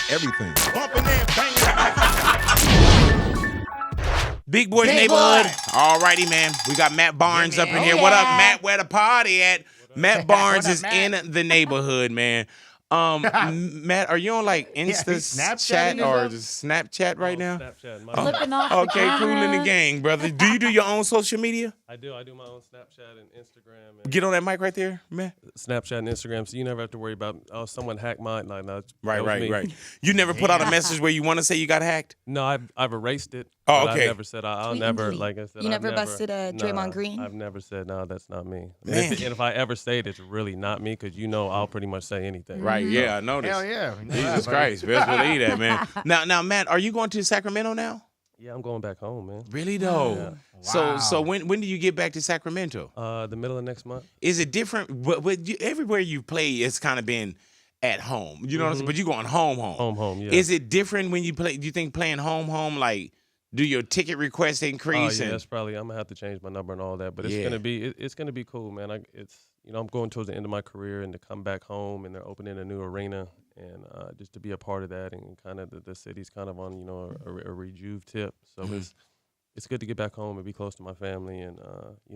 everything. Bumping and banging. Big Boy's Neighborhood. All righty, man. We got Matt Barnes up in here. What up, Matt? Where the party at? Matt Barnes is in the neighborhood, man. Matt, are you on like Snapchat or Snapchat right now? Snapchat. Flipping off the Okay, cool in the camera. gang, brother. Do you do your own social media? I do. I do my own Snapchat and Instagram. And Get on that mic right there, man. Snapchat and Instagram, so you never have to worry about someone hacked mine. Like, no, Right. You never put out a message where you want to say you got hacked? No, I've erased it. Oh, but okay. I've never said I'll Tweet never and tweet. like I said. You I've never busted Draymond Green? I've never said no. That's not me. Man. And if I ever say it, it's really not me because I'll pretty much say anything. Right, yeah, I noticed. Hell yeah. Jesus Christ, best believe that, man. Now, Matt, are you going to Sacramento now? Yeah, I'm going back home, man. Really though? Yeah. So when do you get back to Sacramento? The middle of next month. Is it different? Everywhere you play, it's kind of been at home. You know what I'm saying? But you're going home. Home, yeah. Is it different when you play? Do you think playing home, like, do your ticket requests increase? Oh, yeah, that's probably. I'm gonna have to change my number and all that, but it's gonna be cool, man. I'm going towards the end of my career, and to come back home, and they're opening a new arena, and just to be a part of that, and kind of the city's kind of on a rejuve tip, so it's good to get back home and be close to my family, and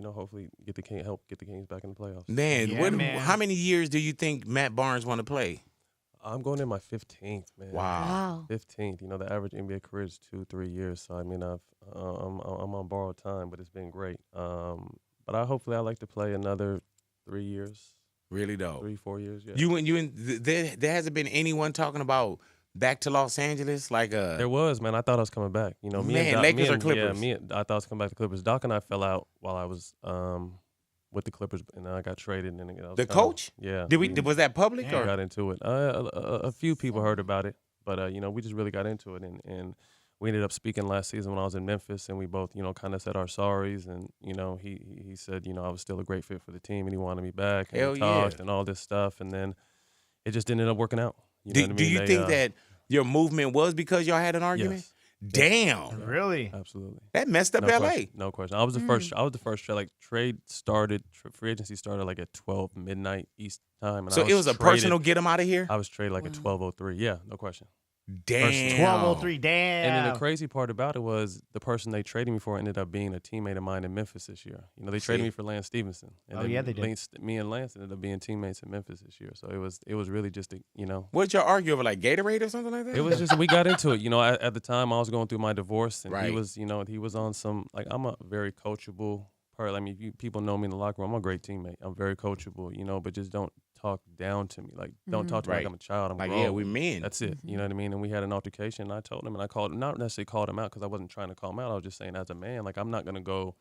hopefully help get the Kings back in the playoffs. Man, how many years do you think Matt Barnes want to play? I'm going in my 15th, man. Wow. 15th. The average NBA career is 2-3 years. So I mean, I'm on borrowed time, but it's been great. But hopefully I like to play another 3 years. Really though? 3-4 years. Yeah. There hasn't been anyone talking about back to Los Angeles like There was, man. I thought I was coming back. Lakers or Clippers? Yeah, I thought I was coming back to Clippers. Doc and I fell out while I was with the Clippers, and then I got traded. And the coach? Yeah. Was that public? We got into it. A few people heard about it, but we just really got into it, and we ended up speaking last season when I was in Memphis, and we both kind of said our sorries, and he said I was still a great fit for the team, and he wanted me back, and we talked and all this stuff, and then it just didn't end up working out. Do you think that your movement was because y'all had an argument? Yes. Damn. Really? Absolutely. That messed up LA. No question. I was the first. I was the first. Free agency started like at 12 midnight East time. And so it was a personal get him out of here. I was traded like at 12:03. Yeah, no question. Damn. 12:03. Damn. And then the crazy part about it was the person they traded me for ended up being a teammate of mine in Memphis this year. They traded me for Lance Stevenson. And they did. Me and Lance ended up being teammates in Memphis this year. So it was really just What did y'all argue over, like Gatorade or something like that? It was just we got into it. At the time I was going through my divorce, and right. he was on some, like, I'm a very coachable person. I mean, people know me in the locker room. I'm a great teammate. I'm very coachable, but just don't talk down to me. Like, don't talk to me like I'm a child. I'm like, grown. yeah, we men. That's it. You know what I mean? And we had an altercation, and I told him, and I called, not necessarily called him out because I wasn't trying to call him out. I was just saying, as a man, like, I'm not going to go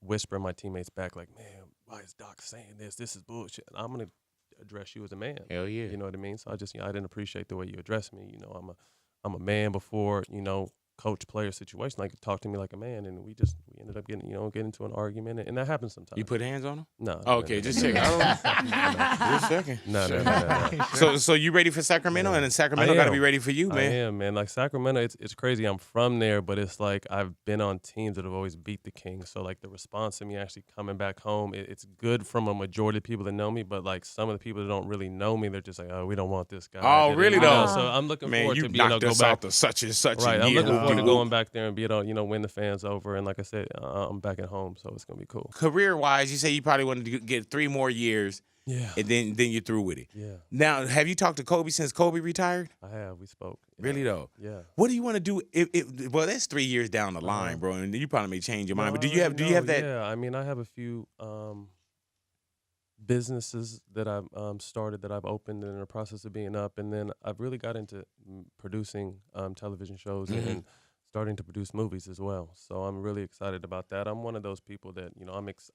whisper my teammates back like, man, why is Doc saying this? This is bullshit. I'm going to address you as a man. Hell yeah. You know what I mean? So I just, I didn't appreciate the way you addressed me. I'm a man before, coach player situation. Like, talk to me like a man, and we ended up getting into an argument, and that happens sometimes. You put hands on him? No. Okay, just check. Just checking. No. So you ready for Sacramento? And then Sacramento got to be ready for you, man. I am, man. Like, Sacramento, it's crazy. I'm from there, but it's like I've been on teams that have always beat the Kings. So, like, the response to me actually coming back home, it's good from a majority of people that know me, but, like, some of the people that don't really know me, they're just like, oh, we don't want this guy. Oh, really, though? So I'm looking man, forward you to being able to go back. out to such and such right, a I'm year. looking forward to going back there and be able to, win the fans over. And like I said, I'm back at home, so it's going to be cool. Career-wise, you say you probably wanted to get 3 more years. Yeah. And then you're through with it. Yeah. Now, have you talked to Kobe since Kobe retired? I have. We spoke. Yeah. Really, though? Yeah. What do you want to do? Well, that's 3 years down the line, bro, and you probably may change your mind. But do you have that? Yeah, I mean, I have a few businesses that I've started, that I've opened, and in the process of being up, and then I've really got into producing television shows and starting to produce movies as well. So I'm really excited about that. I'm one of those people that,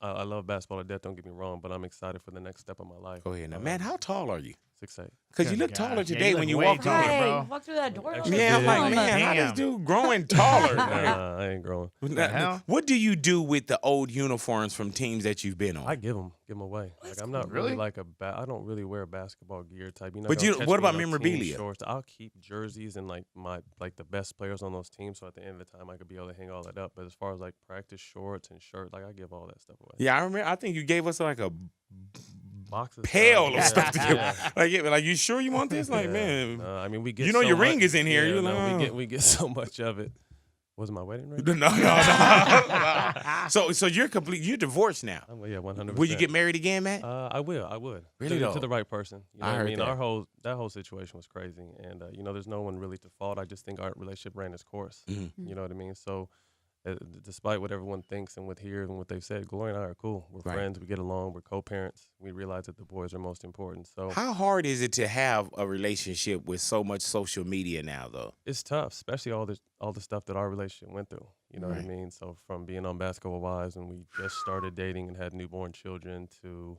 I love basketball to death, don't get me wrong, but I'm excited for the next step of my life. Go ahead now. Man, how tall are you? 6'8". Because you look taller today when you walk in. Hey, walk through that door. Yeah, I'm like, man, how this dude growing taller? Nah, I ain't growing. What do you do with the old uniforms from teams that you've been on? I give them away. Like, I'm not really like I don't really wear basketball gear type. But what about memorabilia? Shorts. I'll keep jerseys and like the best players on those teams. So at the end of the time, I could be able to hang all that up. But as far as like practice shorts and shirts, like, I give all that stuff away. Yeah, I remember. I think you gave us like a boxes. pale of stuff to give. Yeah. Like you sure you want this? Like, Yeah. man, I mean, we get. you know so your ring much- is in here. Yeah, You're no, like, we get so much of it. Was my wedding ring? no. So you're divorced now. Yeah, 100%. Will you get married again, Matt? I will. I would. Really, to though? the right person. You know I what heard I mean, that. that whole situation was crazy, and there's no one really to fault. I just think our relationship ran its course. Mm-hmm. You know what I mean? So, despite what everyone thinks and what hears and what they've said, Glory and I are cool. We're Right. friends. We get along. We're co-parents. We realize that the boys are most important. So How hard is it to have a relationship with so much social media now, though? it's tough, especially all the stuff that our relationship went through. You know what I Right. mean? So from being on Basketball Wives when we just started dating and had newborn children to,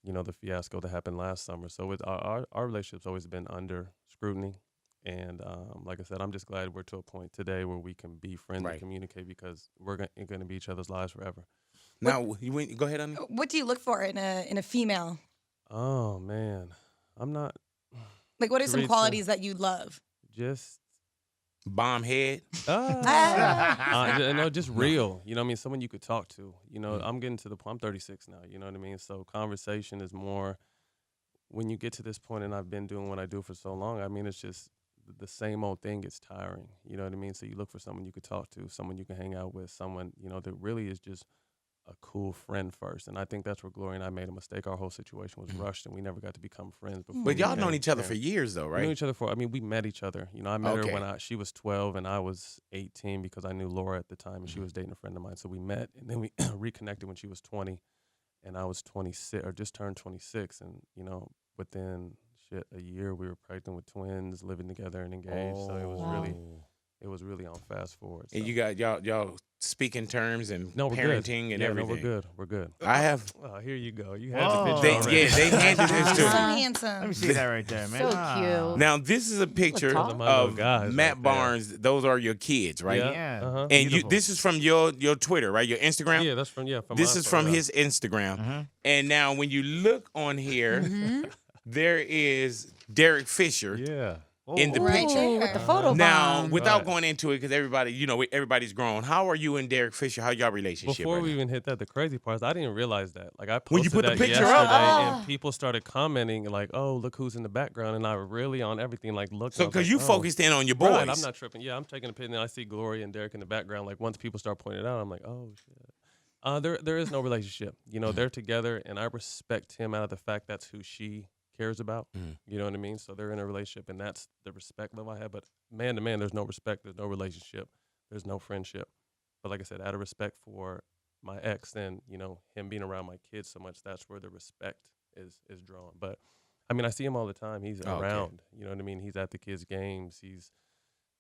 the fiasco that happened last summer. So our relationship's always been under scrutiny. And like I said, I'm just glad we're to a point today where we can be friends Right. and communicate because we're going to be each other's lives forever. Now, go ahead, Anya. What do you look for in a female? Oh man, I'm not Like, what are some Teresa. qualities that you love? just. Bomb head. No, just real. You know what I mean? Someone you could talk to. I'm getting to the point. I'm 36 now. You know what I mean? So conversation is more when you get to this point, and I've been doing what I do for so long. I mean, it's just the same old thing gets tiring. You know what I mean? So you look for someone you could talk to, someone you can hang out with, someone, that really is just a cool friend first. And I think that's where Glory and I made a mistake. Our whole situation was rushed, and we never got to become friends. Before But we y'all became known each other for parents. years, though, We right? knew each other we met each other. I met Okay. her when she was 12 and I was 18 because I knew Laura at the time and she was dating a friend of mine. So we met and then we reconnected when she was 20 and I was 26 or just turned 26. And, within a year we were pregnant with twins, living together and engaged. So it was really on fast forward. So. And you got y'all speaking terms and No, we're parenting good. and Yeah, everything. No, we're good. We're good. I have. Oh, here you go. You had Whoa. the picture already. They handed this So to me. handsome. Let me see that right there, man. So cute. Now this is a picture tall. My little of guys Matt right there. Barnes. Those are your kids, right? Yeah. Uh-huh. And Beautiful. this is from your Twitter, right? Your Instagram. Yeah, that's from This my is from phone, his Instagram. Mhm. And now when you look on here, there is Derek Fisher Yeah. in the Right picture. there. With the photo Now, bomb. without Right. going into it, because everybody's grown. How are you and Derek Fisher? How y'all relationship? Before right we now? even hit that, the crazy part is I didn't realize that. Like I posted When you put the that picture yesterday, up? and people started commenting like, "Oh, look who's in the background," and I really on everything like looked. So, I was because like, you oh. focused in on your boys. Right, I'm not tripping. Yeah, I'm taking a picture, and I see Glory and Derek in the background. Like once people start pointing it out, I'm like, "Oh shit." There is no relationship. They're together, and I respect him out of the fact that's who she cares about. You know what I mean? So they're in a relationship, and that's the respect level I have. But man to man, there's no respect. There's no relationship. There's no friendship. But like I said, out of respect for my ex and, him being around my kids so much, that's where the respect is drawn. But, I mean, I see him all the time. He's Okay. around. You know what I mean? He's at the kids' games.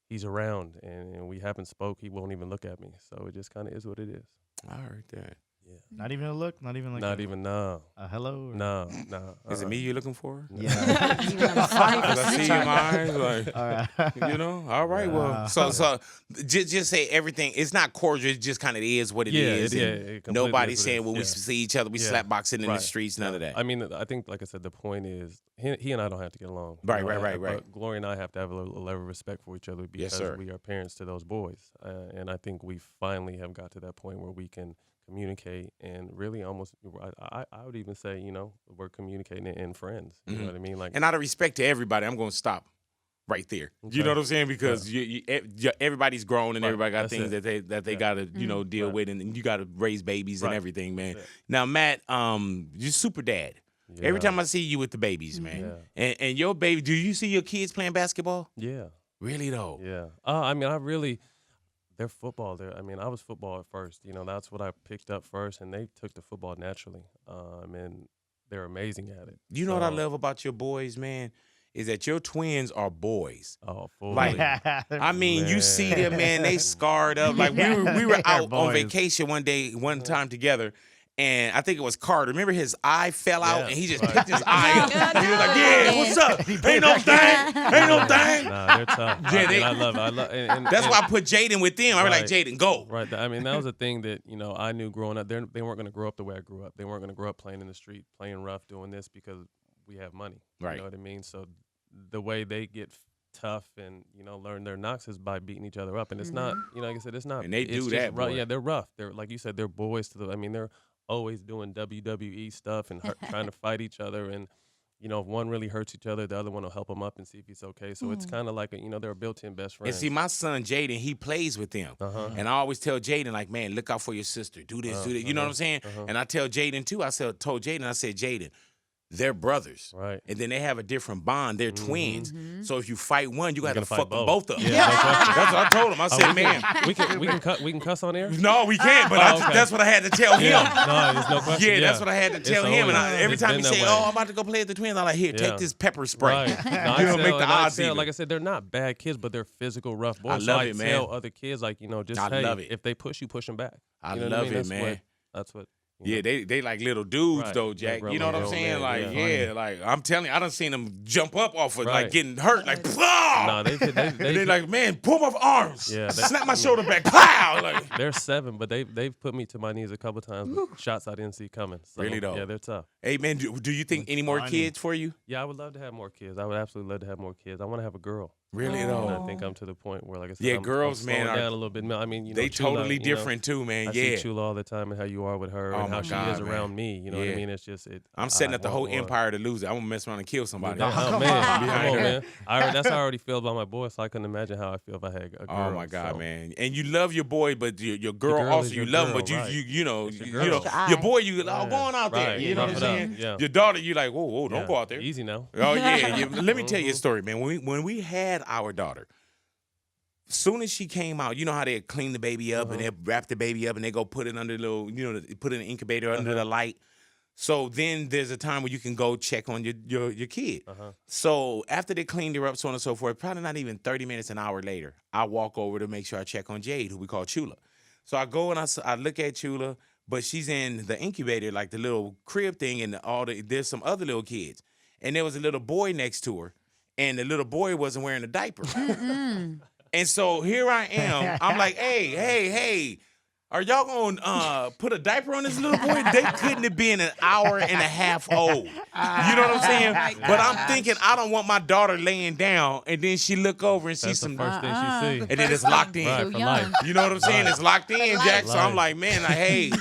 He's around. And we haven't spoke. He won't even look at me. So it just kind of is what it is. I heard that. Yeah. Not even a look. Not even like. Not even, no. a hello. Or... No. Is it me you're looking for? Yeah. Because I see your eyes, like, All right. All right, well, so just say everything. It's not cordial. It just kind of is what it is. Yeah, and it completely nobody's is what it saying is. when we Yeah. see each other, we Yeah. slap boxing in the Right. streets. None of that. I mean, I think, like I said, the point is he and I don't have to get along. Right. But Glory and I have to have a level of respect for each other because sir. we are parents to those boys. And I think we finally have got to that point where we can communicate and really almost, I would even say, we're communicating in friends. You know what I mean? Like, And out of respect to everybody, I'm going to stop right there. You Okay. know what I'm saying? Because everybody's grown and Right. everybody got That's things it. that they Yeah. got to deal Right. with, and you got to raise babies and Right. everything, man. Yeah. Now, Matt, you're super dad. Every Yeah. time I see you with the babies, man, Yeah. and your baby, do you see your kids playing basketball? Yeah. Really though? Yeah. They're football. I was football at first. That's what I picked up first, and they took the football naturally. And they're amazing at it. You know what I So- love about your boys, man, is that your twins are boys. Oh, fully. Like, I mean, you see Man. them, man, they scarred up. Like we were They're out on boys. vacation one time together. And I think it was Carter. Remember his eye fell out Yeah, and he just right. picked his eye up. Yeah, He was like, no. yeah, what's up? Ain't no thing. Ain't no thing. Nah, they're tough. Yeah, I love it. And That's why I put Jaden with them. I was like, Right. Jaden, go. Right. I mean, that was a thing that, I knew growing up. They weren't going to grow up the way I grew up. They weren't going to grow up playing in the street, playing rough, doing this because we have money. Right. You know what I mean? So the way they get tough and, learn their knocks is by beating each other up. And it's not, like I said, it's not. And they it's do just that, rough. boy. Yeah, they're rough. They're, like you said, they're boys they're always doing WWE stuff and trying to fight each other. And, you know, if one really hurts each other, the other one will help him up and see if he's okay. So it's kind of like, you know, they're built-in best friends. And see, my son Jaden, he plays with them. And I always tell Jaden, like, man, look out for your sister. Do this, do that. You know what I'm saying? And I tell Jaden, too. I told Jaden, I said, Jaden, they're brothers. Right. And then they have a different bond. They're twins. So if you fight one, you got to fuck them both up. Yeah, That's what I told him. I said, man. We can cuss on air? No, we can't. But that's what I had to tell him. No, there's no question. Yeah, that's what I had to tell him. And every time he say, "Oh, I'm about to go play with the twins," I'm like, "Here, take this pepper spray." Right. You know, make the odds even. Like I said, they're not bad kids, but they're physical, rough boys. I love it, I man. tell other kids, like, you know, just if they push you, push them back. I you know love what I mean? it, man. That's what. Yeah, they like little dudes though, Jack. Like you know what I'm Romeo, saying? man, Like, yeah. like I'm telling you, I done seen them jump up off of like getting hurt, like, pow! Nah, they like, man, pull my arms. Yeah, snap my shoulder back, pow! Like, they're 7, but they've put me to my knees a couple times with shots I didn't see coming. So, really though? Yeah, they're tough. Hey man, do you think any more kids for you? Yeah, I would love to have more kids. I would absolutely love to have more kids. I want to have a girl. Really And though? I think I'm to the point where, like I said, Yeah, I'm girls, slowing man, are- down a little bit. I mean, you know, They Chula, totally you know, different too, man. I Yeah. see Chula all the time and how you are with her Oh and how my she God, is man. around me. You know what I mean? It's just I'm setting I up the want whole more. empire to lose it. I'm gonna mess around and kill somebody. Oh, come man, on. come on, man. That's how I already feel about my boy, so I couldn't imagine how I feel if I had a girl. Oh my God, so. man! And you love your boy, but your girl girl also is you your love him, girl, but you right. you know It's your you girl. know It's your your eye. boy you going out there. Right, You know what I'm rough it up, saying? yeah. Your daughter, you like, whoa, don't Yeah. go out there. Easy now. Oh yeah, let me tell you a story, man. When we had our daughter, soon as she came out, you know how they clean the baby up and they wrap the baby up and they go put it under the little, you know, put it in the incubator under the light. So then there's a time where you can go check on your kid. So after they cleaned her up, so on and so forth, probably not even 30 minutes, an hour later, I walk over to make sure I check on Jade, who we call Chula. So I go and I look at Chula, but she's in the incubator, like the little crib thing, and there's some other little kids. And there was a little boy next to her, and the little boy wasn't wearing a diaper. And so here I am. I'm like, hey, are y'all gonna put a diaper on this little boy? They couldn't have been an hour and a half old. You know what I'm saying? But I'm thinking I don't want my daughter laying down, and then she look over and see That's some, the first thing she sees. and then it's locked in. Right, for life. You know what I'm saying? It's locked in, Jack. So I'm like, man, hey,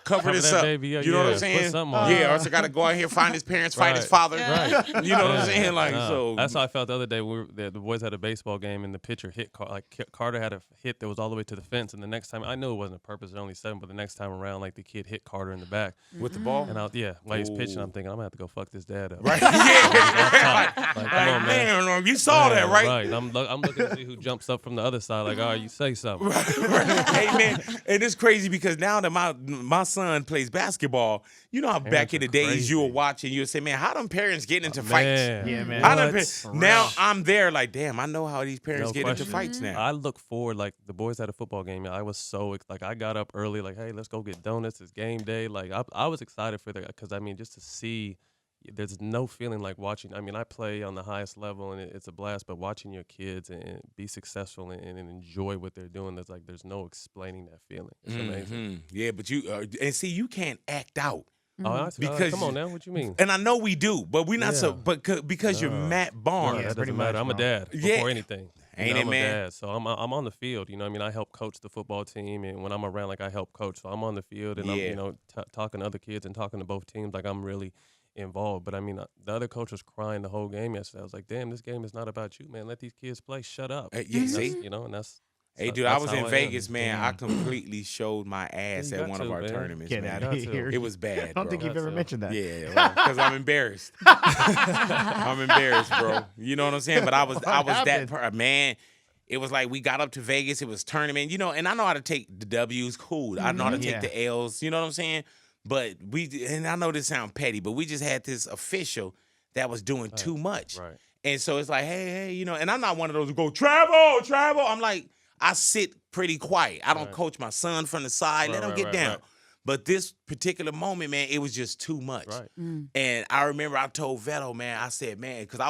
cover this that up. baby up, You know what yeah. I'm Put saying? something on Yeah, or else I got to go out here, find his parents, fight his Right. father. Right. You know what I'm saying? Like, Nah, so. that's how I felt the other day. The boys had a baseball game and the pitcher hit Carter had a hit that was all the way to the fence, and the next time I knew it wasn't a purpose, they're only 7, but the next time around, like the kid hit Carter in the back With the ball? and while he's pitching, I'm thinking I'm gonna have to go fuck this dad up. Right? Yeah. Like, come on, man. Man, you saw that, right? Right. I'm looking to see who jumps up from the other side. Like, all right, you say something. Hey man, and it's crazy because now that my son plays basketball, you know how back in the days crazy. you were watching, you would say, man, how them parents getting into fights? Man. Yeah, man. How them What? now I'm there like, damn, I know how these parents No get into question. fights now. I look forward, like the boys had a football game. I was so like I got up early, like, hey, let's go get donuts. It's game day. Like I was excited for that because I mean, just to see, there's no feeling like watching. I mean, I play on the highest level and it's a blast, but watching your kids and be successful and enjoy what they're doing, there's no explaining that feeling. It's amazing. Yeah, but you and see, you can't act out. Because come on now, what you mean? And I know we do, but we're not Yeah. so. But because you're Matt Barnes, That pretty doesn't matter. much, I'm a bro. dad Yeah. before anything. Ain't You know, it, I'm man? a dad, so I'm on the field. You know, what I mean, I help coach the football team, and when I'm around, like I help coach. So I'm on the field, and I'm Yeah. talking to other kids and talking to both teams, like I'm really involved. But I mean, the other coach was crying the whole game yesterday. I was like, damn, this game is not about you, man. Let these kids play. Shut up. Yeah, And see? that's, you know, and that's. Hey, dude, that's I was how in am. Vegas, man. I completely showed my ass You at got one of to, our man. tournaments, Get man. out of here. It was bad. I don't think bro. you've ever That's mentioned that. Yeah, because I'm embarrassed. I'm embarrassed, bro. You know what I'm saying? But I was that man. It was like we got up to Vegas. It was tournament, you know, and I know how to take the W's. Cool. I know how to take the L's. You know what I'm saying? But and I know this sounds petty, but we just had this official that was doing too much. Right. And so it's like, hey, you know, and I'm not one of those who go, travel. I'm like, I sit pretty quiet. I don't coach my son from the side. Let him get down. Right. But this particular moment, man, it was just too much. Right. And I remember I told Vetto, man, I said, man, because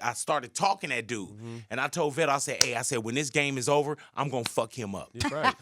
I started talking that dude. And I told Vetto, I said, hey, when this game is over, I'm going to fuck him up. That's right.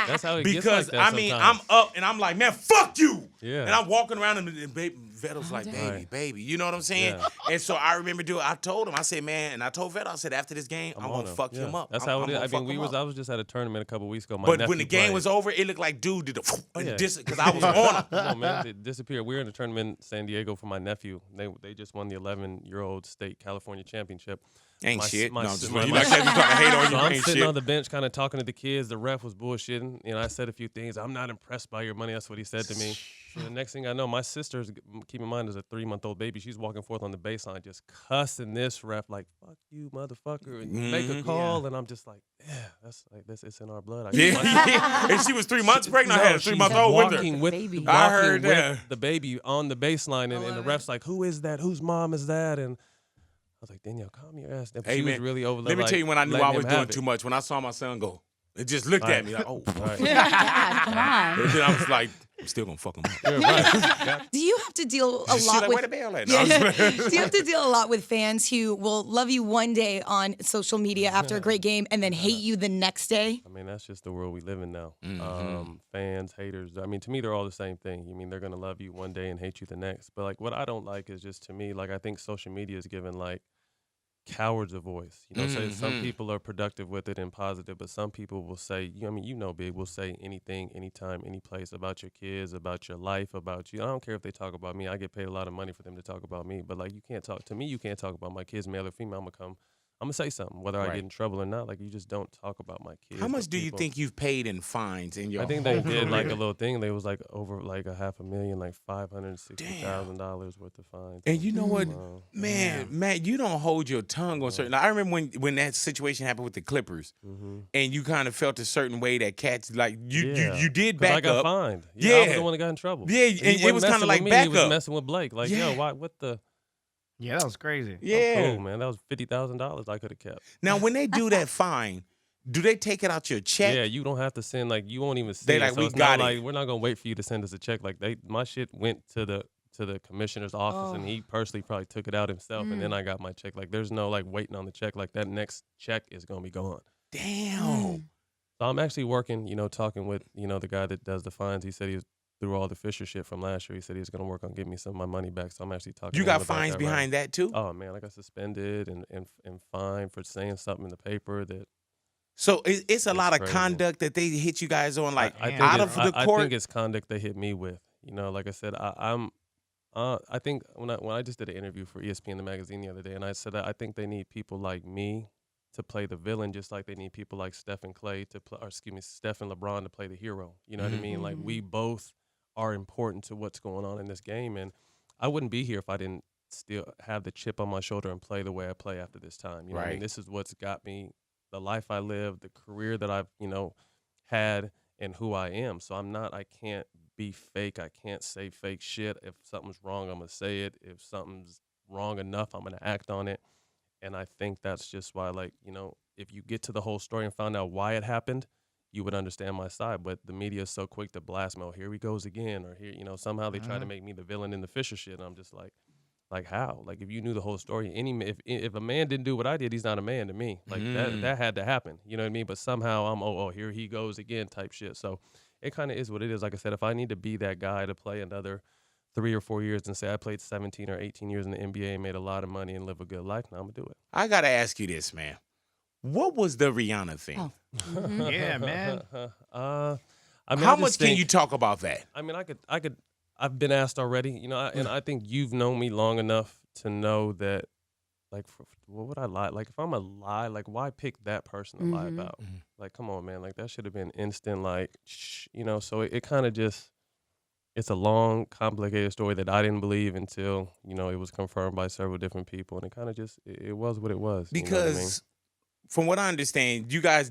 That's how it gets Because, like that I mean, sometimes. I'm up and I'm like, man, fuck you. Yeah. And I'm walking around and Vetto's like, baby. You know what I'm saying? Yeah. And so I remember I told him, I said, man, and I told Vetto, I said, after this game, I'm going to fuck him up. That's how it is. I mean, I was just at a tournament a couple weeks ago. My But when nephew the game played. was over, it looked like dude did a because I was on them. No, man, they disappeared. We were in a tournament in San Diego for my nephew. They just won the 11-year-old state California championship. Ain't My- shit. my- No, I'm just my- you my- like that. We trying to hate on So you. I'm Ain't sitting shit. on the bench kind of talking to the kids. The ref was bullshitting. You know, I said a few things. I'm not impressed by your money. That's what he said to me. So the next thing I know, my sister's, keep in mind, is a 3-month-old baby. She's walking forth on the baseline just cussing this ref like, fuck you, motherfucker. And you make a call. And I'm just like, yeah, that's like this. It's in our blood. Yeah. And she was 3 months pregnant. I had a she's 3-month-old with her. walking with, Baby. walking I heard with that. the baby on the baseline. And the ref's like, who is that? Whose mom is that? And I was like, Danielle, calm your ass down. But Hey, she was man, really over there. Let me like, tell you when I knew letting I was him doing have it. too much. When I saw my son go, it just looked at me like, oh. Right. God, come on. And then I was like, I'm still gonna fuck him up. You're right. Do you have to deal a She lot like, with? where the bell at? No, I'm just playing. Do you have to deal a lot with fans who will love you one day on social media after a great game and then hate you the next day? I mean, that's just the world we live in now. Mm-hmm. Fans, haters. I mean, to me, they're all the same thing. You mean they're gonna love you one day and hate you the next. But like, what I don't like is just, to me, like, I think social media is given like cowards a voice. You know, so some people are productive with it and positive, but some people will say, I mean, you know, Big, will say anything, anytime, any place about your kids, about your life, about you. I don't care if they talk about me. I get paid a lot of money for them to talk about me, but like, you can't talk to me. You can't talk about my kids, male or female. I'm gonna say something, whether I Right. get in trouble or not. Like, you just don't talk about my kids. How or much do you people. think you've paid in fines in your I think they whole did like a career? little thing. They was like over like $500,000, like $560,000 worth of fines. And you know what, Wow. man, Matt, you don't hold your tongue on certain. I remember when that situation happened with the Clippers, and you kind of felt a certain way that cats like you did 'Cause I back got up. fined. Yeah, I was Yeah. the one that got in trouble. Yeah, He and it wasn't was kinda messing like with me, back He was up. messing with Blake. Like, Yeah. yo, why? What the? Yeah, that was crazy. Yeah. Oh, cool, man. That was $50,000 I could have kept. Now, when they do that fine, do they take it out your check? Yeah, you don't have to send, like, you won't even see They it. like, So we it's got not it. like, we're not gonna wait for you to send us a check. Like, my shit went to the commissioner's office, and he personally probably took it out himself, and then I got my check. Like, there's no like waiting on the check. Like, that next check is gonna be gone. Damn. So I'm actually working, talking with, the guy that does the fines. He said he was through all the Fisher shit from last year. He said he was going to work on getting me some of my money back. So I'm actually talking You to him got about fines that behind that too? Oh, man, I got suspended and fined for saying something in the paper that So it's a lot of crazy. conduct that they hit you guys on, like I think out it's- of the I court. think it's conduct they hit me with. Like I said, I think when I just did an interview for ESPN the magazine the other day, and I said I think they need people like me to play the villain, just like they need people like Steph and Clay Steph and LeBron to play the hero. You know what I mean? Like, we both are important to what's going on in this game, and I wouldn't be here if I didn't still have the chip on my shoulder and play the way I play after this time. You know what I mean? Right. This is what's got me the life I live, the career that I've, had, and who I am. So I can't be fake. I can't say fake shit. If something's wrong, I'm going to say it. If something's wrong enough, I'm going to act on it. And I think that's just why, if you get to the whole story and find out why it happened, you would understand my side. But the media is so quick to blast me. Oh, here he goes again. Or here, somehow they try to make me the villain in the Fisher shit. And I'm just like how? Like, if you knew the whole story, if a man didn't do what I did, he's not a man to me. Like, that had to happen. You know what I mean? But somehow I'm, here he goes again type shit. So it kind of is what it is. Like I said, if I need to be that guy to play another 3 or 4 years and say I played 17 or 18 years in the NBA and made a lot of money and live a good life, now I'm going to do it. I gotta ask you this, man. What was the Rihanna thing? Oh. Yeah, man. I mean, How I just much can think- you talk about that? I mean, I've been asked already, and I think you've known me long enough to know that, like, what would I lie? Like, if I'm a lie, like, why pick that person to lie about? Like, come on, man. Like, that should have been instant, like, shh, so it kind of just, it's a long, complicated story that I didn't believe until, it was confirmed by several different people, and it kind of just, it was what it was. You know what I mean? Because from what I understand, you guys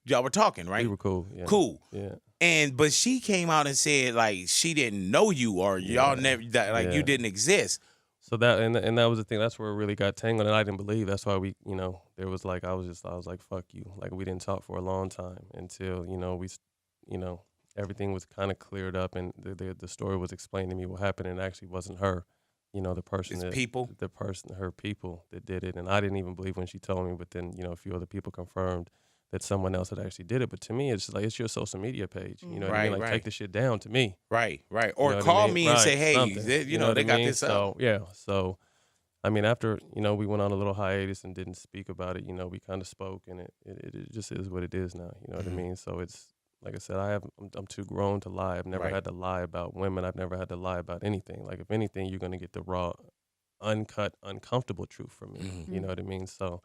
y'all were talking, right? We were cool. Yeah. Cool. Yeah. But she came out and said like she didn't know you or y'all never you Yeah. didn't exist. So that and that was the thing. That's where it really got tangled, and I didn't believe. That's why we, there was like I was like, fuck you. Like, we didn't talk for a long time until everything was kind of cleared up, and the story was explained to me what happened, and it actually wasn't her. The person her people that did it, and I didn't even believe when she told me. But then a few other people confirmed that someone else had actually did it. But to me, it's just like, it's your social media page. You know what I mean? Like, Right. take the shit down to me. Right. Or You know what I call mean? me and Right, say, hey, something. they You know what they I got mean? this up. So, yeah. So, I mean, after, we went on a little hiatus and didn't speak about it, we kind of spoke, and it just is what it is now. You know what I mean? So it's, like I said, I'm too grown to lie. I've never had to lie about women. I've never had to lie about anything. Like if anything, you're gonna get the raw, uncut, uncomfortable truth from me. You know what I mean? So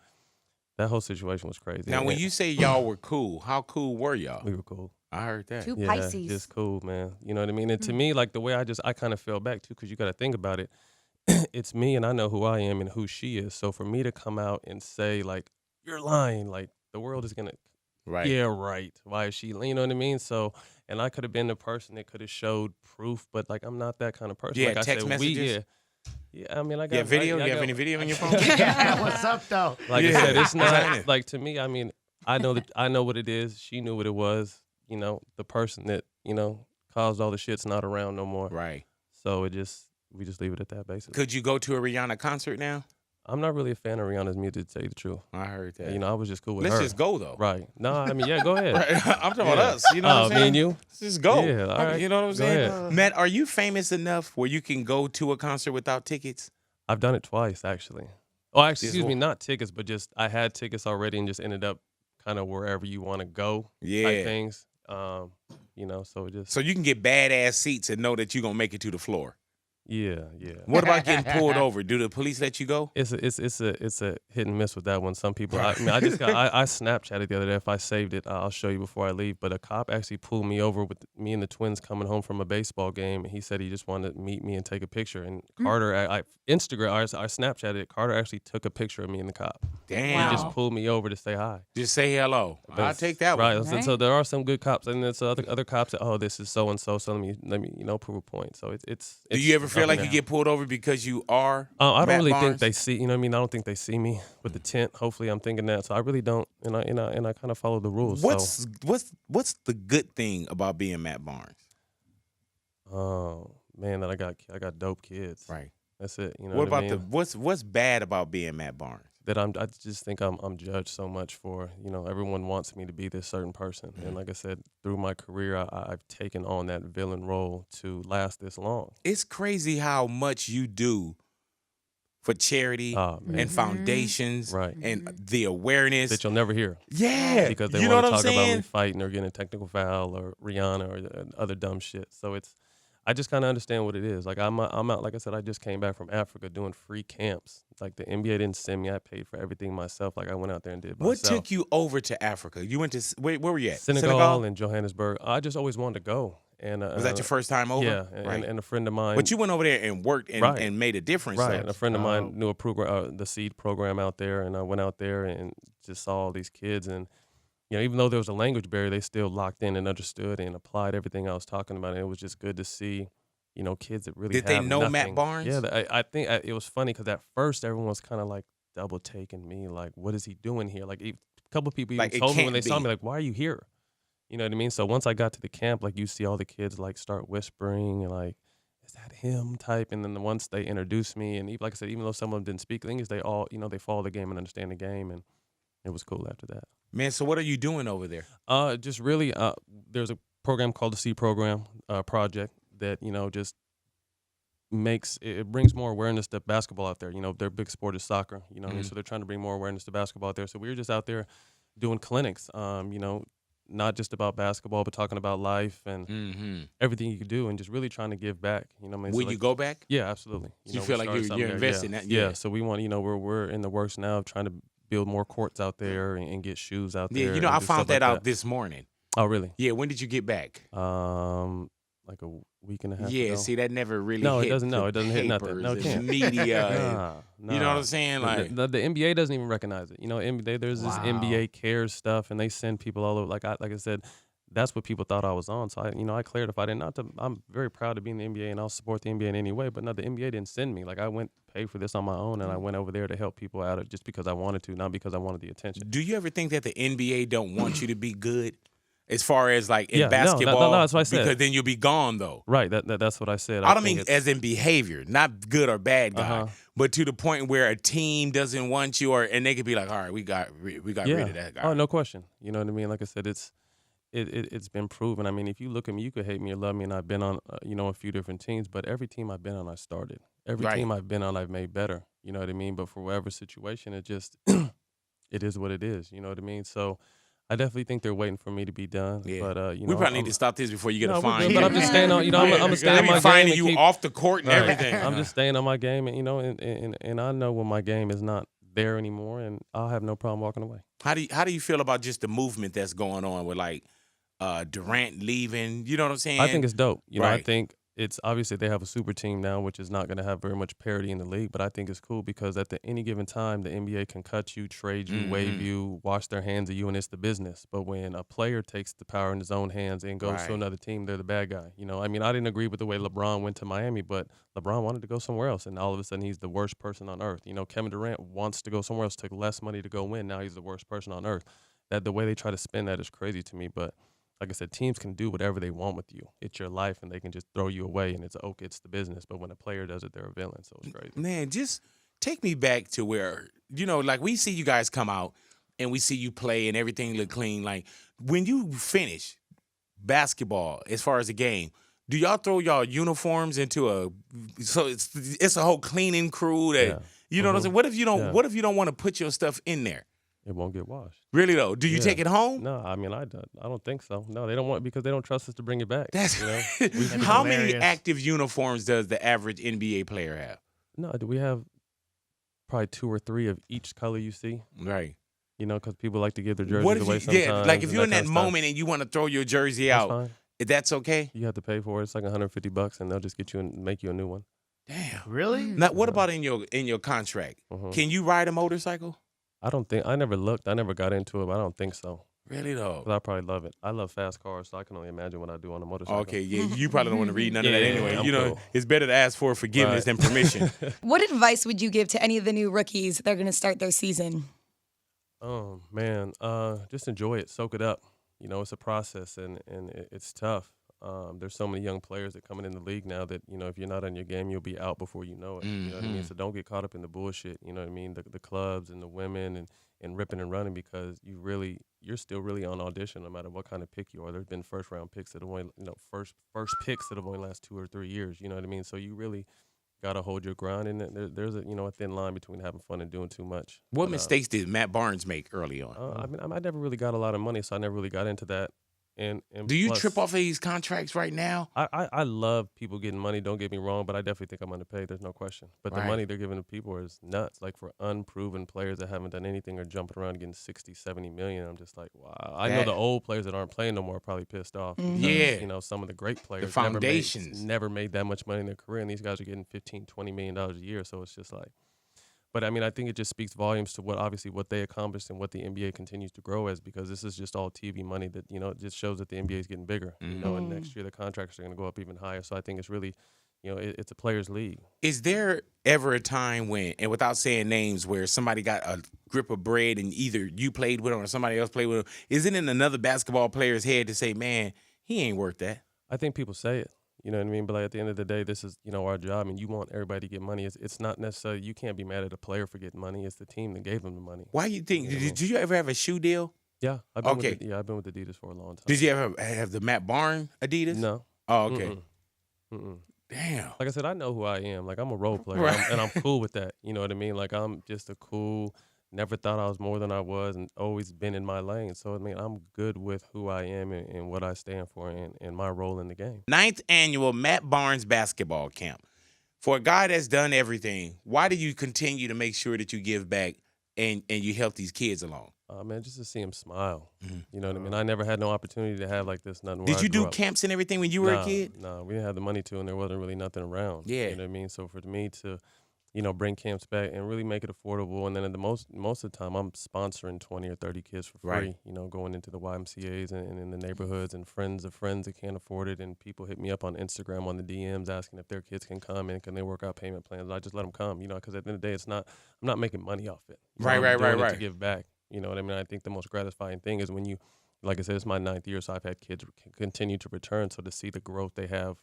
that whole situation was crazy. Now, when you say y'all were cool, how cool were y'all? we were cool. I heard that. Two Yeah, Pisces. just cool, man. You know what I mean? And to me, like the way I kind of fell back too, because you got to think about it. It's me, and I know who I am and who she is. So for me to come out and say like you're lying, like the world is gonna, yeah, right. Why is she? You know what I mean? So, and I could have been the person that could have showed proof, but like I'm not that kind of person. Yeah, like I text said, messages. Yeah, I mean, I got video. I You have got- any video on your phone? Yeah, what's up, though? Like I said, it's What's not happening? like to me. I mean, I know that I know what it is. She knew what it was. You know, the person that caused all the shit's not around no more. Right. So we just leave it at that basis. Could you go to a Rihanna concert now? I'm not really a fan of Rihanna's music, to tell you the truth. I heard that. You know, I was just cool with her. Let's just go though. Right. No, I mean, yeah, go ahead. Right. I'm talking about us. You know what I'm saying? Me and you? Let's just go. Yeah, all right. You know what I'm Go saying? ahead. Matt, are you famous enough where you can go to a concert without tickets? I've done it twice, actually. Oh, actually, Just excuse me, one. not tickets, but just I had tickets already and just ended up kind of wherever you want to go Yeah. type things. So it just, So you can get badass seats and know that you're gonna make it to the floor. yeah. What about getting pulled over? Do the police let you go? It's a hit and miss with that one. Some people, I Snapchatted the other day. If I saved it, I'll show you before I leave. But a cop actually pulled me over with me and the twins coming home from a baseball game. And he said he just wanted to meet me and take a picture. And Carter, I Snapchatted it. Carter actually took a picture of me and the cop. Damn. He just pulled me over to say hi. Just say hello. I'll take that Right. one. So there are some good cops, and there's other cops that, oh, this is so and so. So let me prove a point. So it's. Do you ever feel up like and you down. get pulled over because you are? I don't Matt really Barnes? think they see. You know what I mean? I don't think they see me with the tent. Hopefully, I'm thinking that. So I really don't, and I kind of follow the rules. What's the good thing about being Matt Barnes? Oh man, that I got dope kids. Right. That's it. You know What what, about I mean? what's bad about being Matt Barnes? That I just think I'm judged so much for, everyone wants me to be this certain person. And like I said, through my career, I've taken on that villain role to last this long. It's crazy how much you do for charity and foundations Right. and the awareness. That you'll never hear. Yeah. Because they you know want what to I'm talk about me saying? fighting or getting a technical foul or Rihanna or other dumb shit. So I just kind of understand what it is. Like I'm out. Like I said, I just came back from Africa doing free camps. Like the NBA didn't send me. I paid for everything myself. Like I went out there and did What myself. took you over to Africa? You went to where were you at? Senegal and Johannesburg. I just always wanted to go. And Was that your first time over? Yeah, Right. and a friend of mine. But you went over there and worked and, Right. and made a difference. Right, though. and a friend of mine knew a program, the SEED program out there, and I went out there and just saw all these kids, and even though there was a language barrier, they still locked in and understood and applied everything I was talking about, and it was just good to see, kids that really Did they have know nothing. Matt Barnes? Yeah, I think it was funny because at first everyone was kind of like double taking me, like, what is he doing here? Like a couple of people even Like, it told me when can't they saw be. me, like, why are you here? You know what I mean? So once I got to the camp, like you see all the kids like start whispering and like, is that him type? And then once they introduced me, and like I said, even though some of them didn't speak English, they all, they follow the game and understand the game, and it was cool after that. Man, so what are you doing over there? Just really, there's a program called the C program project that just it brings more awareness to basketball out there. Their big sport is soccer. You know what I mean? So they're trying to bring more awareness to basketball out there. So we were just out there doing clinics. Not just about basketball, but talking about life and everything you could do, and just really trying to give back. You know what I mean? Will you go back? Yeah, absolutely. You feel like you're investing in that? Yeah. So we want, we're in the works now of trying to build more courts out there and get shoes out there. Yeah, I and found stuff like that out this morning. Oh, really? Yeah, when did you get back? Like a week and a half Yeah, ago. see, that never really No, hit it doesn't. No, the it doesn't hit nothing. papers No, it and can't. media. Nah. You know what I'm saying? Like, The NBA doesn't even recognize it. There's this NBA cares stuff, and they send people all over. Like I said, that's what people thought I was on. So I clarified it. I'm very proud to be in the NBA, and I'll support the NBA in any way. But no, the NBA didn't send me. Like I went paid for this on my own, and I went over there to help people out just because I wanted to, not because I wanted the attention. do you ever think that the NBA don't want you to be good? As far as like in Yeah, no, basketball, that's what I said. Because then you'll be gone though. Right. That's what I said. I don't think mean it's- as in behavior, not good or bad guy, but to the point where a team doesn't want you, and they could be like, all right, we got rid of that guy. Oh, no question. You know what I mean? Like I said, it's been proven. I mean, if you look at me, you could hate me or love me, and I've been on a few different teams, but every team I've been on, I started. Every Right. team I've been on, I've made better. You know what I mean? But for whatever situation, it just it is what it is. You know what I mean? So I definitely think they're waiting for me to be done. Yeah. But we probably need to stop this before you get a we're fine. good, but I'm just staying on. I'm gonna stay on my game. Finding and you keep, off the court and right. everything. I'm just staying on my game, and I know when my game is not there anymore, and I'll have no problem walking away. How do you feel about just the movement that's going on with like Durant leaving? You know what I'm saying? I think it's dope. You know, I Right. think it's obviously they have a super team now, which is not going to have very much parity in the league. But I think it's cool because at any given time, the NBA can cut you, trade you, waive you, wash their hands of you, and it's the business. But when a player takes the power in his own hands and goes Right. to another team, they're the bad guy. You know, I mean, I didn't agree with the way LeBron went to Miami, but LeBron wanted to go somewhere else, and all of a sudden he's the worst person on earth. You know, Kevin Durant wants to go somewhere else, took less money to go win. Now he's the worst person on earth. That the way they try to spin that is crazy to me, but. Like I said, teams can do whatever they want with you. It's your life, and they can just throw you away, and it's the business. But when a player does it, they're a villain, so it's crazy. Man, just take me back to where, like we see you guys come out and we see you play and everything look clean. Like when you finish basketball, as far as the game, do y'all throw y'all uniforms into so it's a whole cleaning crew that you know what I'm saying? What if you don't want to put your stuff in there? It won't get washed. Really though? Do you take it home? No, I mean I don't think so. No, they don't want because they don't trust us to bring it back. That's you know? How many hilarious. active uniforms does the average NBA player have? No, do we have probably 2 or 3 of each color you see? Right. You know, because people like to give their jerseys What if away you, sometimes. like if you're in and that kind of stuff. moment and you want to throw your jersey That's out, fine. that's okay? You have to pay for it. It's like $150, and they'll just get you and make you a new one. Damn. Really? Now, what about in your contract? Can you ride a motorcycle? I never looked. I never got into it, but I don't think so. Really though? But I probably love it. I love fast cars, so I can only imagine what I do on a motorcycle. Okay, yeah, you probably don't want to read none of that Yeah, anyway. I'm You know, cool. it's better to ask for forgiveness Right. than permission. What advice would you give to any of the new rookies that are going to start their season? Oh man, just enjoy it, soak it up. You know, it's a process, and it's tough. There's so many young players that coming in the league now that if you're not on your game, you'll be out before you know it. You know what I mean? So don't get caught up in the bullshit. You know what I mean? The clubs and the women and ripping and running because you're still really on audition no matter what kind of pick you are. There's been first round picks that have only first picks that have only last 2 or 3 years. You know what I mean? So you really gotta hold your ground, and there's a thin line between having fun and doing too much. What mistakes did Matt Barnes make early on? I mean, I never really got a lot of money, so I never really got into that. And Do you plus, trip off of these contracts right now? I love people getting money. Don't get me wrong, but I definitely think I'm underpaid. There's no question. But Right. the money they're giving to people is nuts. Like for unproven players that haven't done anything or jumping around getting 60, 70 million. I'm just like, wow. I know That- the old players that aren't playing no more are probably pissed off. Because, Yeah. some of the great players foundations. never made that much money in their career, and these guys are getting $15, $20 million a year. So it's just like. But I mean, I think it just speaks volumes to what they accomplished and what the NBA continues to grow as, because this is just all TV money that, it just shows that the NBA is getting bigger, and next year the contracts are going to go up even higher. So I think it's really, it's a players' league. Is there ever a time when, and without saying names, where somebody got a grip of bread and either you played with them or somebody else played with them? Is it in another basketball player's head to say, man, he ain't worth that? I think people say it. You know what I mean? But like at the end of the day, this is, our job, and you want everybody to get money. It's not necessarily, you can't be mad at a player for getting money. It's the team that gave them the money. Why you think? You know what I mean? Did you ever have a shoe deal? Yeah. I've been Okay. I've been with Adidas for a long time. Did you ever have the Matt Barnes Adidas? No. Oh, okay. Mm-mm. Mm-mm. Damn. Like I said, I know who I am. Like, I'm a role player, Right. and I'm cool with that. You know what I mean? Like, I'm just a cool, never thought I was more than I was, and always been in my lane. So, I mean, I'm good with who I am and what I stand for and my role in the game. 9th annual Matt Barnes basketball camp. For a guy that's done everything, why do you continue to make sure that you give back and you help these kids along? Man, just to see him smile. Mhm. You know what I mean? I never had no opportunity to have like this. Nothing. where Did I you grew do up. camps and everything when you were a Nah, kid? No, we didn't have the money to, and there wasn't really nothing around. Yeah. You know what I mean? So for me to, bring camps back and really make it affordable, and then at the most of the time, I'm sponsoring 20 or 30 kids for free. Right. Going into the YMCA's and in the neighborhoods, and friends of friends that can't afford it, and people hit me up on Instagram on the DMs asking if their kids can come and can they work out payment plans. I just let them come. Because at the end of the day, I'm not making money off it. Right, I'm right, doing right, it to right. give back. You know what I mean? I think the most gratifying thing is when you, like I said, it's my 9th year, so I've had kids continue to return. So to see the growth they have,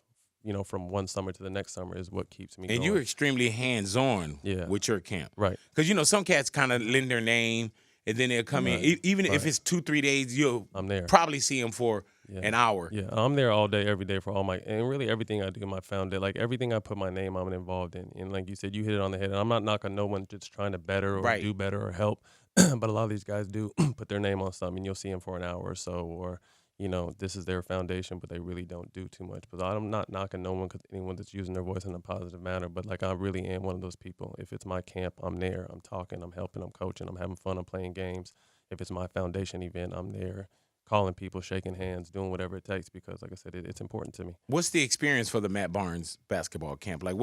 from one summer to the next summer is what keeps me going. And you're extremely hands-on Yeah. with your camp. Right. Because, some cats kind of lend their name, and then they'll come in. Even if Right. it's 2-3 days, you'll I'm there. probably see them for an hour. Yeah, I'm there all day, every day for all and really everything I do in my foundation, like everything I put my name, I'm involved in. And like you said, you hit it on the head. And I'm not knocking no one just trying to better or Right. do better or help. but a lot of these guys do put their name on something. You'll see them for an hour or so, or this is their foundation, but they really don't do too much. But I'm not knocking no one, 'cause anyone that's using their voice in a positive manner. But like, I really am one of those people. If it's my camp, I'm there. I'm talking. I'm helping. I'm coaching. I'm having fun. I'm playing games. If it's my foundation event, I'm there, calling people, shaking hands, doing whatever it takes, because, like I said, it's important to me. What's the experience for the Matt Barnes basketball camp? Like,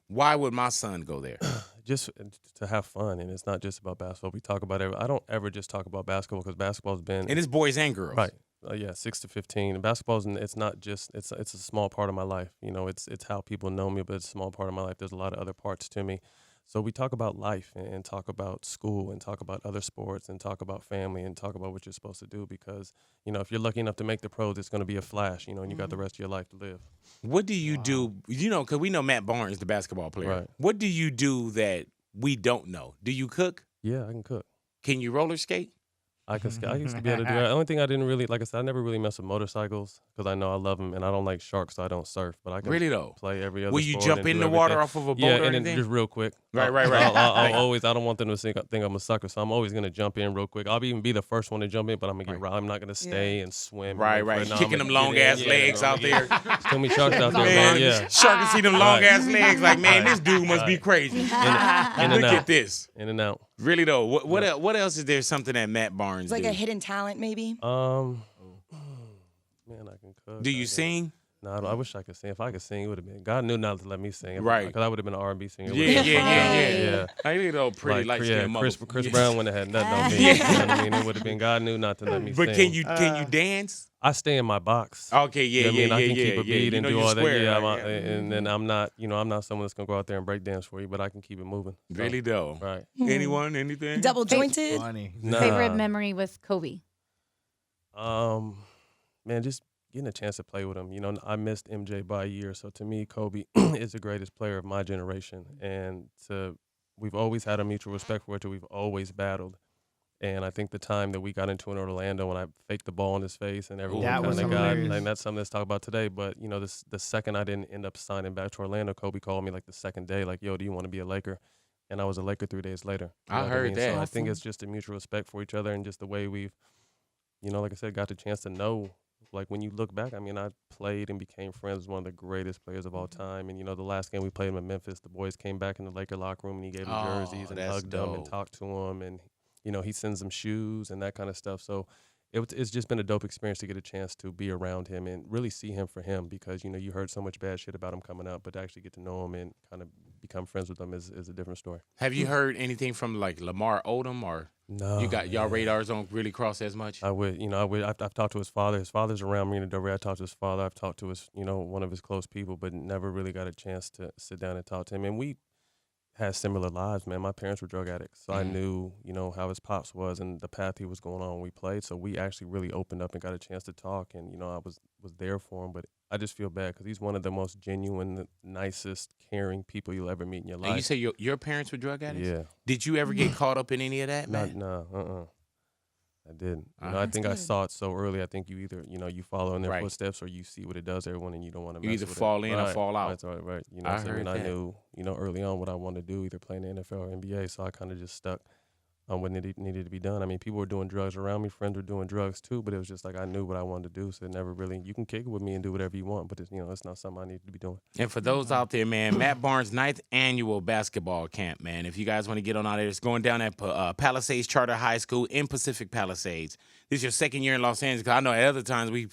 why would my son go there? Just to have fun, and it's not just about basketball. We talk about I don't ever just talk about basketball, because basketball's been, And it's boys and girls. right. Yeah, 6 to 15. And basketball's, it's not just, it's a small part of my life. It's how people know me, but it's a small part of my life. There's a lot of other parts to me. So we talk about life, and talk about school, and talk about other sports, and talk about family, and talk about what you're supposed to do, because, if you're lucky enough to make the pros, it's going to be a flash, and you got the rest of your life to live. What do you do? Because we know Matt Barnes, the basketball player. Right. What do you do that we don't know? Do you cook? Yeah, I can cook. Can you roller skate? I used to be able to do that. The only thing I didn't really, like I said, I never really mess with motorcycles, because I know I love them, and I don't like sharks, so I don't surf. But I can Really though? play every other Will you sport jump and in do the water everything. off of a boat Yeah, or and anything? then just real quick. Right. I'll always, I don't want them to think I'm a sucker, so I'm always going to jump in real quick. I'll even be the first one to jump in, but I'm going to get right. I'm not going to stay and swim. Right. Kicking them long-ass legs out there. Too many sharks out there, Man, man. Yeah. shark can see them long-ass legs like, man, this dude must be crazy. In and Look out. at this. In and out. Really though, what else is there something that Matt Barnes It's like do? a hidden talent, maybe. Man, I can cook. Do you sing? No, I wish I could sing. If I could sing, it would have been. God knew not to let me sing. Right. Because I would have been an R&B singer. Yeah. I think they're pretty light-skinned Chris Brown wouldn't have had nothing on me. You know what I mean? It would have been. God knew not to let me sing. But can you dance? I stay in my box. Okay, You know what I mean? I can keep a beat and do all that. Square, Yeah, right? and then I'm not someone that's gonna go out there and break dance for you, but I can keep it moving. So, Really though. right. Anyone? Anything? Double jointed. Funny. Nah. Favorite memory with Kobe? Man, just getting a chance to play with him. I missed MJ by a year, so to me, Kobe is the greatest player of my generation, and we've always had a mutual respect for each other. We've always battled. And I think the time that we got into in Orlando, when I faked the ball in his face and everyone That was kind of got, hilarious. and that's something that's talked about today. But the second I didn't end up signing back to Orlando, Kobe called me like the second day, like, "Yo, do you want to be a Laker?" And I was a Laker 3 days later. You know I what heard mean? that. So I think it's just a mutual respect for each other, and just the way we've, like I said, got the chance to know. Like, when you look back, I mean, I played and became friends with one of the greatest players of all time. And, the last game we played him in Memphis, the boys came back in the Laker locker room, and he gave them jerseys and that's hugged them and dope. talked to them. And, he sends them shoes and that kind of stuff. So it's just been a dope experience to get a chance to be around him and really see him for him, because, you heard so much bad shit about him coming up, but to actually get to know him and kind of become friends with him is a different story. Have you heard anything from like Lamar Odom, or No. you got y'all radars don't really cross as much? I would. I've talked to his father. His father's around Marina Del Rey. I talked to his father. I've talked to his, one of his close people, but never really got a chance to sit down and talk to him. And we had similar lives, man. My parents were drug addicts, so I knew, how his pops was and the path he was going on when we played. So we actually really opened up and got a chance to talk, and I was there for him. But I just feel bad because he's one of the most genuine, nicest, caring people you'll ever meet in your life. And you say your parents were drug addicts? Yeah. Did you ever get caught up in any of that, man? No. I didn't. I That's think I good. saw it so early. I think you either, you follow in their Right. footsteps, or you see what it does to everyone and you don't want to You mess either with fall it. in or fall out. That's right. I So, heard I that. knew, early on what I wanted to do, either play in the NFL or NBA. So I kind of just stuck on what needed to be done. I mean, people were doing drugs around me. Friends were doing drugs too, but it was just like I knew what I wanted to do. So it never really, you can kick it with me and do whatever you want, but it's, it's not something I need to be doing. And for those out there, man, Matt Barnes' 9th annual basketball camp, man. If you guys want to get on out there, it's going down at Palisades Charter High School in Pacific Palisades. This is your second year in Los Angeles, because I know at other times we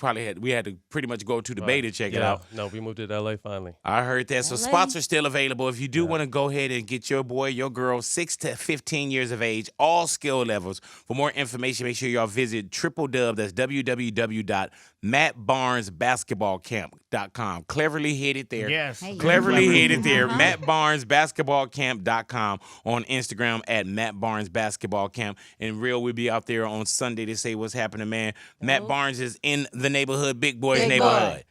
had to pretty much go to the Bay to check it out. No, we moved to LA finally. I heard that. So LA. spots are still available. If you do want to go ahead and get your boy, your girl, 6 to 15 years of age, all skill levels. For more information, make sure y'all visit www.mattbarnesbasketballcamp.com. Cleverly hit it there. Yes. Hey. Cleverly hit it there. mattbarnesbasketballcamp.com, on Instagram at mattbarnesbasketballcamp. And real, we'll be out there on Sunday to say what's happening, man. Matt Barnes is in the neighborhood, Big Boy's Big Boy. neighborhood.